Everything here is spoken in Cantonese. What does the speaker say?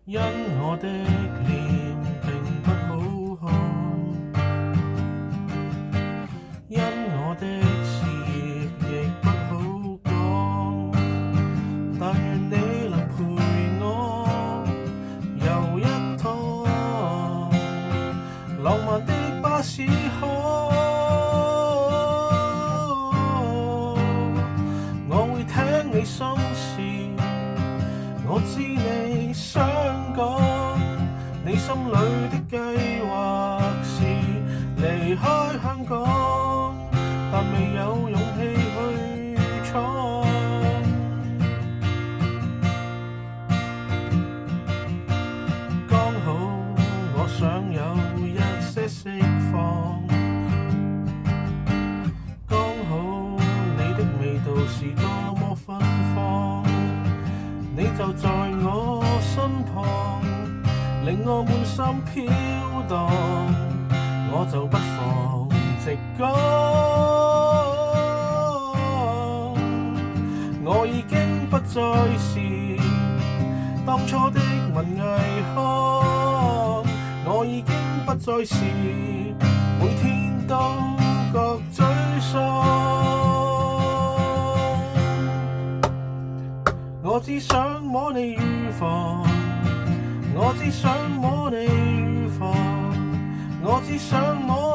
因我的臉並不好看，因我的事業亦不好講，但願你能陪我遊一趟浪漫的巴士巷。我會聽你心事，我知你想講，你心裏的計劃是離開香港，但未有勇氣去闖。剛好我想有一些釋放，剛好你的味道是多麼芬芳，你就在我身旁，令我滿心飄蕩，我就不妨直講。我已經不再是當初的文藝腔，我已經不再是每天都覺沮喪。我只想摸你乳房，我只想摸你乳房，我只想摸